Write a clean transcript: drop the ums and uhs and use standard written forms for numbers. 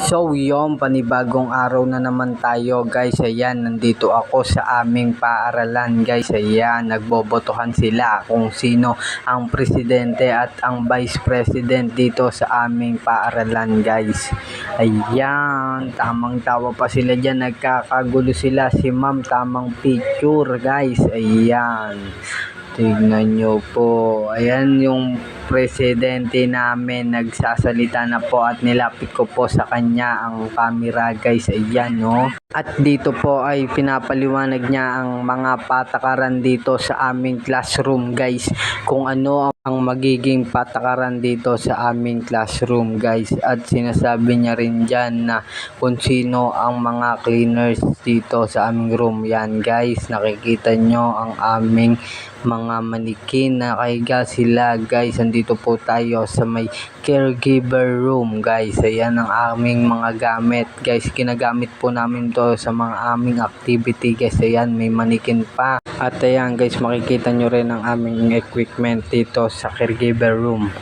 So yon, panibagong araw na naman tayo guys. Ayan, nandito ako sa aming paaralan guys. Ayan, nagbobotohan sila kung sino ang presidente at ang vice president dito sa aming paaralan guys. Ayan, tamang tawa pa sila dyan, nagkakagulo sila. Si ma'am tamang picture guys. Ayan, tignan nyo po. Ayan yung presidente namin nagsasalita na po at nilapit ko po sa kanya ang camera guys. Ayan no. At dito po ay pinapaliwanag niya ang mga patakaran dito sa aming classroom guys. Kung ano ang magiging patakaran dito sa aming classroom guys. At sinasabi niya rin dyan na kung sino ang mga cleaners dito sa aming room. Yan guys, nakikita nyo ang aming mga manikin, nakahiga sila guys. Andito po tayo sa may caregiver room guys. Ayan ang aming mga gamit guys, ginagamit po namin to sa mga aming activity guys. Ayan, may manikin pa. At ayan guys, makikita nyo rin ang aming equipment dito sa caregiver room.